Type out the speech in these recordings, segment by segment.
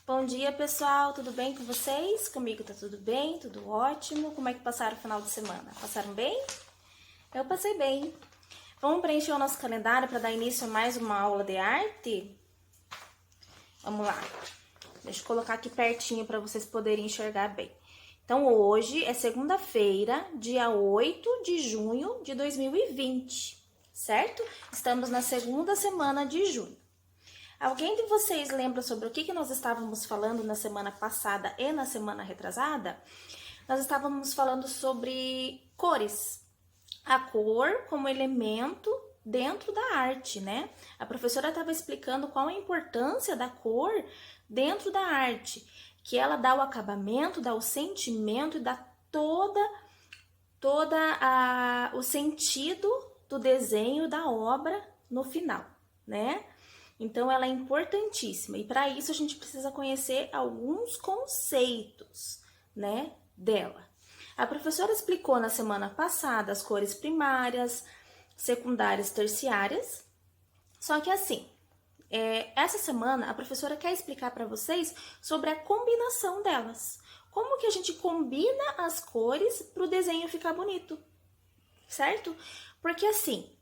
Bom dia, pessoal, tudo bem com vocês? Comigo tá tudo bem, tudo ótimo. Como é que passaram o final de semana? Passaram bem? Eu passei bem. Vamos preencher o nosso calendário para dar início a mais uma aula de arte? Vamos lá. Deixa eu colocar aqui pertinho para vocês poderem enxergar bem. Então, hoje é segunda-feira, dia 8 de junho de 2020, certo? Estamos na segunda semana de junho. Alguém de vocês lembra sobre o que nós estávamos falando na semana passada e na semana retrasada? Nós estávamos falando sobre cores. A cor como elemento dentro da arte, né? A professora estava explicando qual a importância da cor dentro da arte, que ela dá o acabamento, dá o sentimento e dá o sentido do desenho da obra no final, né? Então, ela é importantíssima e para isso a gente precisa conhecer alguns conceitos, né, dela. A professora explicou na semana passada as cores primárias, secundárias, terciárias, só que assim, essa semana a professora quer explicar para vocês sobre a combinação delas. Como que a gente combina as cores para o desenho ficar bonito, certo? Porque assim,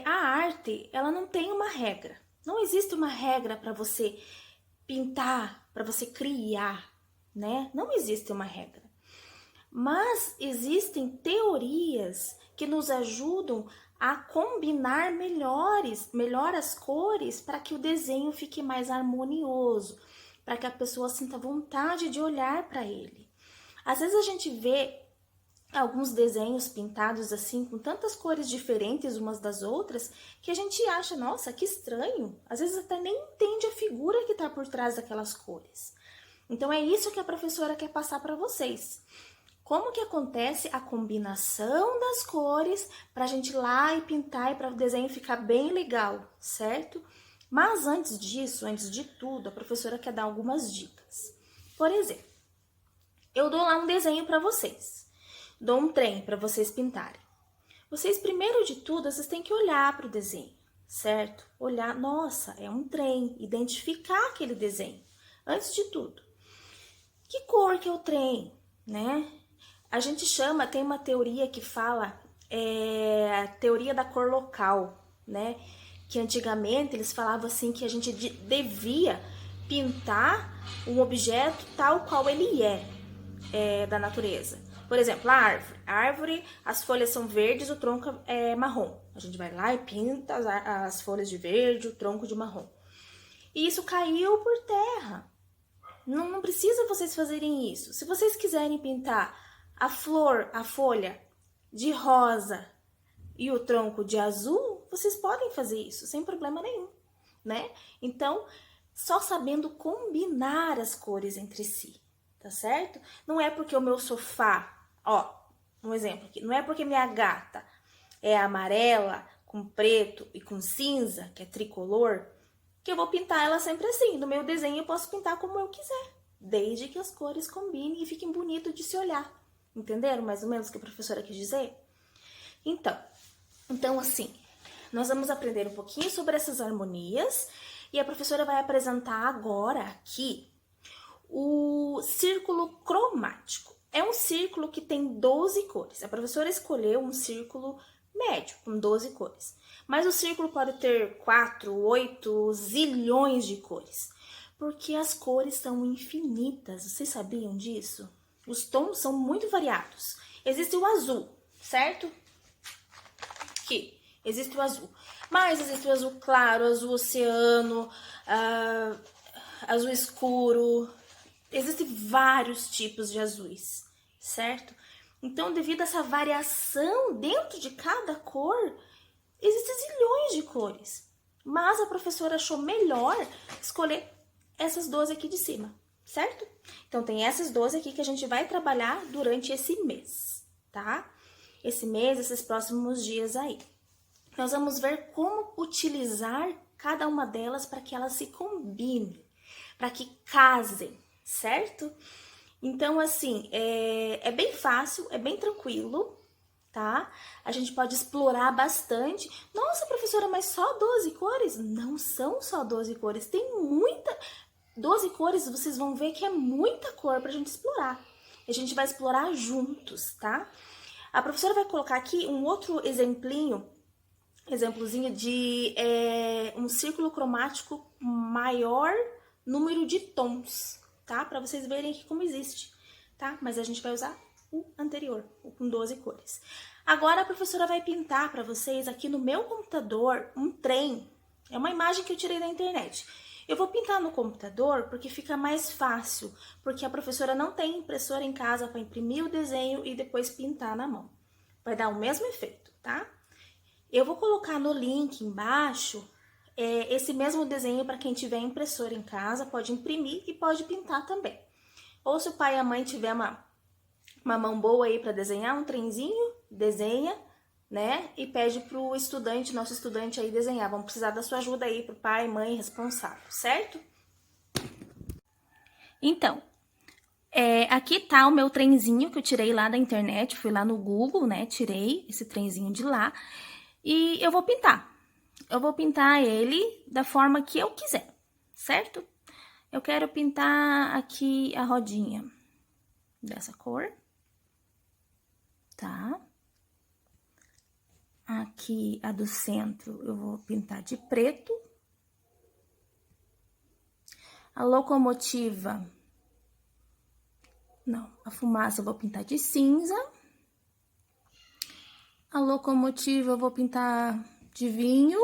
a arte, ela não tem uma regra. Não existe uma regra para você pintar, para você criar, né? Não existe uma regra. Mas existem teorias que nos ajudam a combinar melhor as cores para que o desenho fique mais harmonioso, para que a pessoa sinta vontade de olhar para ele. Às vezes a gente vê alguns desenhos pintados assim, com tantas cores diferentes umas das outras, que a gente acha, nossa, que estranho. Às vezes até nem entende a figura que está por trás daquelas cores. Então é isso que a professora quer passar para vocês. Como que acontece a combinação das cores para a gente ir lá e pintar e para o desenho ficar bem legal, certo? Mas antes disso, antes de tudo, a professora quer dar algumas dicas. Por exemplo, eu dou lá um desenho para vocês. Dou um trem para vocês pintarem. Vocês, primeiro de tudo, vocês têm que olhar para o desenho, certo? Olhar, nossa, é um trem, identificar aquele desenho. Antes de tudo, que cor que é o trem, né? A gente chama, tem uma teoria que fala, a teoria da cor local, né? Que antigamente eles falavam assim que a gente devia pintar um objeto tal qual ele da natureza. Por exemplo, a árvore. A árvore, as folhas são verdes, o tronco é marrom. A gente vai lá e pinta as folhas de verde, o tronco de marrom. E isso caiu por terra. Não precisa vocês fazerem isso. Se vocês quiserem pintar a flor, a folha de rosa e o tronco de azul, vocês podem fazer isso sem problema nenhum, né? Então, só sabendo combinar as cores entre si, tá certo? Não é porque o meu sofá, ó, um exemplo aqui, não é porque minha gata é amarela com preto e com cinza, que é tricolor, que eu vou pintar ela sempre assim. No meu desenho eu posso pintar como eu quiser, desde que as cores combinem e fiquem bonitos de se olhar. Entenderam mais ou menos o que a professora quis dizer? Então assim, nós vamos aprender um pouquinho sobre essas harmonias e a professora vai apresentar agora aqui o círculo cromático. É um círculo que tem 12 cores. A professora escolheu um círculo médio, com 12 cores. Mas o círculo pode ter 4, 8 zilhões de cores. Porque as cores são infinitas. Vocês sabiam disso? Os tons são muito variados. Existe o azul, certo? Aqui, existe o azul. Mas existe o azul claro, azul oceano, azul escuro. Existem vários tipos de azuis, certo? Então, devido a essa variação dentro de cada cor, existem zilhões de cores. Mas a professora achou melhor escolher essas 12 aqui de cima, certo? Então, tem essas 12 aqui que a gente vai trabalhar durante esse mês, tá? Esse mês, esses próximos dias aí. Nós vamos ver como utilizar cada uma delas para que elas se combinem, para que casem, certo? Então, assim, é bem fácil, é bem tranquilo, tá? A gente pode explorar bastante. Nossa, professora, mas só 12 cores? Não são só 12 cores, tem 12 cores, vocês vão ver que é muita cor pra gente explorar. A gente vai explorar juntos, tá? A professora vai colocar aqui um outro exemplozinho de um círculo cromático maior número de tons, tá? Pra vocês verem aqui como existe, tá? Mas a gente vai usar o anterior, o com 12 cores. Agora a professora vai pintar pra vocês aqui no meu computador um trem. É uma imagem que eu tirei da internet. Eu vou pintar no computador porque fica mais fácil, porque a professora não tem impressora em casa para imprimir o desenho e depois pintar na mão. Vai dar o mesmo efeito, tá? Eu vou colocar no link embaixo esse mesmo desenho para quem tiver impressora em casa, pode imprimir e pode pintar também. Ou se o pai e a mãe tiver uma mão boa aí para desenhar um trenzinho, desenha, né? E pede pro estudante, nosso estudante aí desenhar. Vamos precisar da sua ajuda aí pro pai, mãe responsável, certo? Então, aqui tá o meu trenzinho que eu tirei lá da internet, fui lá no Google, né? Tirei esse trenzinho de lá e eu vou pintar. Eu vou pintar ele da forma que eu quiser, certo? Eu quero pintar aqui a rodinha dessa cor, tá? Aqui, a do centro, eu vou pintar de preto. A locomotiva, não, a fumaça eu vou pintar de cinza. A locomotiva eu vou pintar de vinho.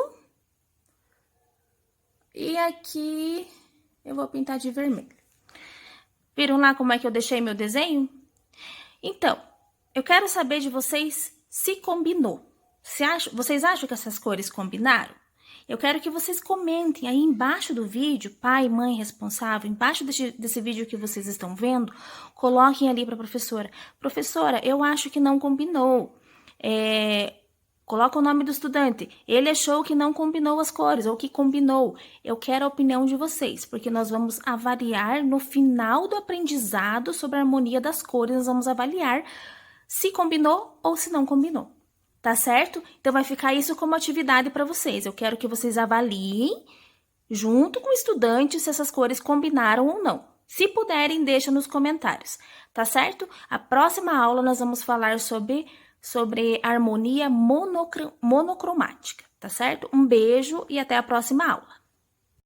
E aqui eu vou pintar de vermelho. Viram lá como é que eu deixei meu desenho? Então, eu quero saber de vocês se combinou. Vocês acham que essas cores combinaram? Eu quero que vocês comentem aí embaixo do vídeo, pai, mãe, responsável, embaixo desse vídeo que vocês estão vendo, coloquem ali para a professora. Professora, eu acho que não combinou. Coloca o nome do estudante. Ele achou que não combinou as cores, ou que combinou. Eu quero a opinião de vocês, porque nós vamos avaliar no final do aprendizado sobre a harmonia das cores, nós vamos avaliar se combinou ou se não combinou. Tá certo? Então, vai ficar isso como atividade para vocês. Eu quero que vocês avaliem, junto com o estudante, se essas cores combinaram ou não. Se puderem, deixa nos comentários. Tá certo? A próxima aula nós vamos falar sobre harmonia monocromática. Tá certo? Um beijo e até a próxima aula.